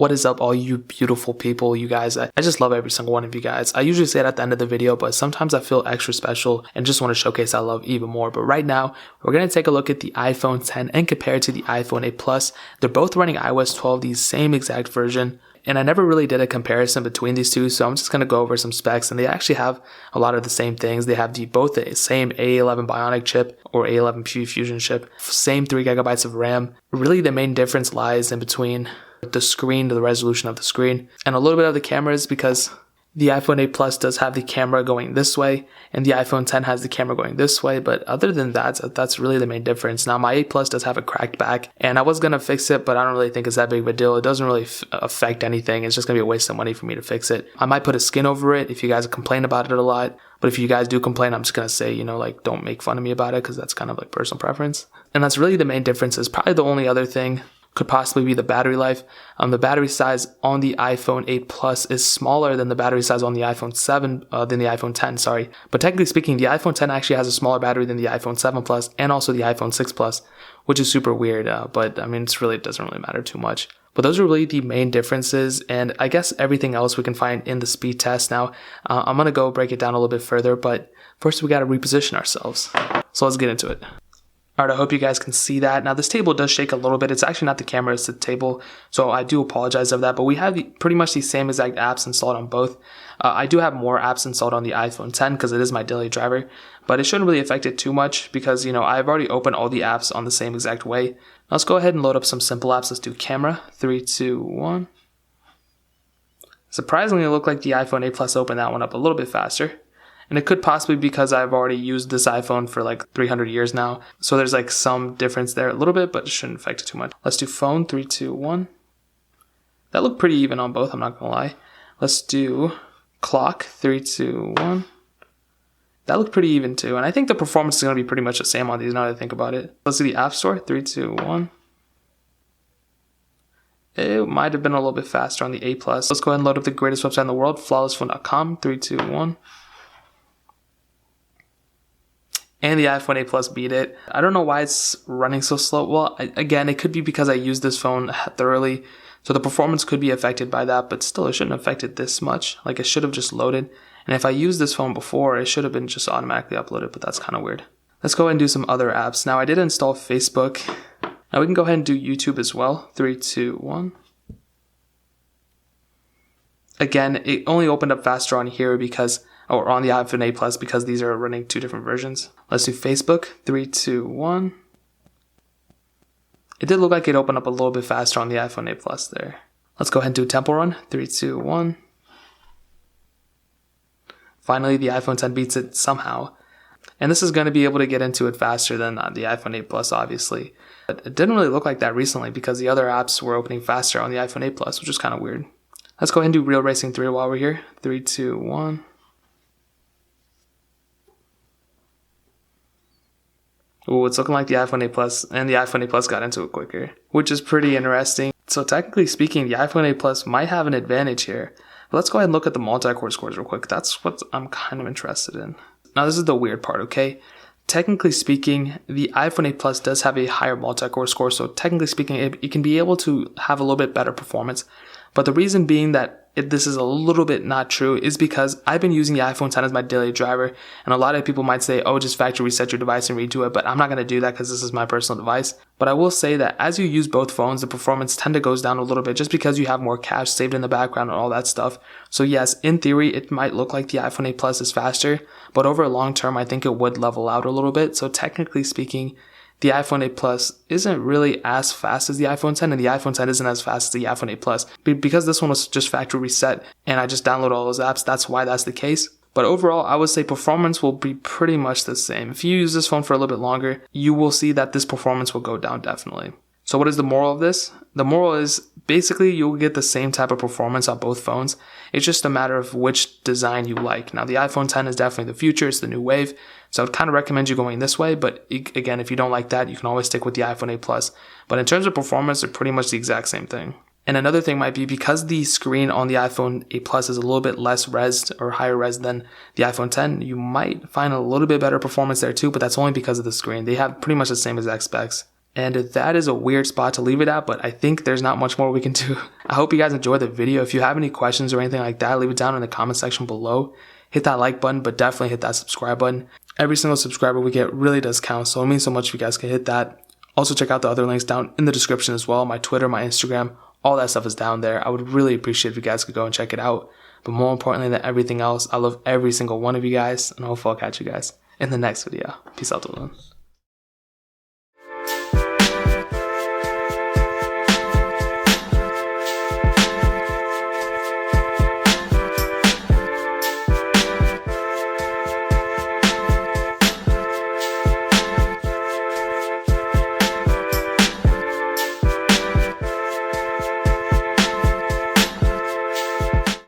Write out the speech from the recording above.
What is up, all you beautiful people, you guys? I just love every single one of you guys. I usually say it at the end of the video, but sometimes I feel extra special and just want to showcase that love even more. But right now, we're going to take a look at the iPhone 10 and compare it to the iPhone 8 Plus. They're both running iOS 12, the same exact version. And I never really did a comparison between these two, so I'm just going to go over some specs. And they actually have a lot of the same things. They have both the same A11 Bionic chip or A11 Fusion chip, same 3 gigabytes of RAM. Really, the main difference lies in between the screen, the resolution of the screen, and a little bit of the cameras, because the iPhone 8 Plus does have the camera going this way and the iPhone 10 has the camera going this way. But other than that, that's really the main difference. Now, my 8 Plus does have a cracked back, and I was going to fix it, but I don't really think it's that big of a deal. It doesn't really affect anything. It's just going to be a waste of money for me to fix it. I might put a skin over it if you guys complain about it a lot. But if you guys do complain, I'm just going to say, don't make fun of me about it, because that's kind of like personal preference. And that's really the main difference. Is probably the only other thing could possibly be the battery life. The battery size on the iPhone 8 Plus is smaller than the battery size on the iPhone 7, than the iPhone 10, sorry. But technically speaking, the iPhone 10 actually has a smaller battery than the iPhone 7 Plus and also the iPhone 6 Plus, which is super weird. But I mean, it doesn't really matter too much. But those are really the main differences, and I guess everything else we can find in the speed test. Now, I'm going to go break it down a little bit further, but first we got to reposition ourselves. So let's get into it. Alright, I hope you guys can see that. Now, this table does shake a little bit. It's actually not the camera, it's the table. So I do apologize of that. But we have pretty much the same exact apps installed on both. I do have more apps installed on the iPhone 10 because it is my daily driver. But it shouldn't really affect it too much because, I've already opened all the apps on the same exact way. Now, let's go ahead and load up some simple apps. Let's do camera. 3, 2, 1. Surprisingly, it looked like the iPhone 8 Plus opened that one up a little bit faster. And it could possibly be because I've already used this iPhone for like 300 years now. So there's like some difference there a little bit, but it shouldn't affect it too much. Let's do phone, 3, 2, 1. That looked pretty even on both, I'm not gonna lie. Let's do clock, 3, 2, 1. That looked pretty even too. And I think the performance is gonna be pretty much the same on these now that I think about it. Let's do the App Store, 3, 2, 1. It might have been a little bit faster on the 8 Plus. Let's go ahead and load up the greatest website in the world, flawlessphone.com, 3, 2, 1. And the iPhone 8 Plus beat it. I don't know why it's running so slow. Well, again, it could be because I used this phone thoroughly, so the performance could be affected by that, but still, it shouldn't have affected this much. Like, it should have just loaded. And if I used this phone before, it should have been just automatically uploaded, but that's kind of weird. Let's go ahead and do some other apps. Now, I did install Facebook. Now, we can go ahead and do YouTube as well. 3, 2, 1. Again, it only opened up faster on here or on the iPhone 8 Plus because these are running 2 different versions. Let's do Facebook, 3, 2, 1. It did look like it opened up a little bit faster on the iPhone 8 Plus there. Let's go ahead and do Temple Run, 3, 2, 1. Finally, the iPhone 10 beats it somehow. And this is going to be able to get into it faster than the iPhone 8 Plus, obviously. But it didn't really look like that recently because the other apps were opening faster on the iPhone 8 Plus, which is kind of weird. Let's go ahead and do Real Racing 3 while we're here. 3, 2, 1. Ooh, it's looking like the iPhone 8 Plus and the iPhone 8 Plus got into it quicker, which is pretty interesting. So technically speaking, the iPhone 8 Plus might have an advantage here. But let's go ahead and look at the multi-core scores real quick. That's what I'm kind of interested in. Now, this is the weird part, okay? Technically speaking, the iPhone 8 Plus does have a higher multi-core score. So technically speaking, it can be able to have a little bit better performance. But the reason being that this is a little bit not true is because I've been using the iPhone 10 as my daily driver, and a lot of people might say, oh, just factory reset your device and redo it, but I'm not going to do that because this is my personal device. But I will say that as you use both phones, the performance tend to goes down a little bit just because you have more cache saved in the background and all that stuff. So yes, in theory, it might look like the iPhone 8 Plus is faster, but over a long term, I think it would level out a little bit. So technically speaking, the iPhone 8 Plus isn't really as fast as the iPhone 10, and the iPhone 10 isn't as fast as the iPhone 8 Plus. Because this one was just factory reset, and I just download all those apps, that's why that's the case. But overall, I would say performance will be pretty much the same. If you use this phone for a little bit longer, you will see that this performance will go down definitely. So what is the moral of this? The moral is basically you'll get the same type of performance on both phones. It's just a matter of which design you like. Now, the iPhone 10 is definitely the future. It's the new wave. So I'd kind of recommend you going this way. But again, if you don't like that, you can always stick with the iPhone 8 Plus. But in terms of performance, they're pretty much the exact same thing. And another thing might be because the screen on the iPhone 8 Plus is a little bit less res or higher res than the iPhone 10, you might find a little bit better performance there too, but that's only because of the screen. They have pretty much the same exact specs. And that is a weird spot to leave it at, but I think there's not much more we can do. I hope you guys enjoyed the video. If you have any questions or anything like that, leave it down in the comment section below. Hit that like button, but definitely hit that subscribe button. Every single subscriber we get really does count, so it means so much if you guys can hit that. Also check out the other links down in the description as well. My Twitter, my Instagram, all that stuff is down there. I would really appreciate if you guys could go and check it out. But more importantly than everything else, I love every single one of you guys, and hopefully I'll catch you guys in the next video. Peace out, everyone.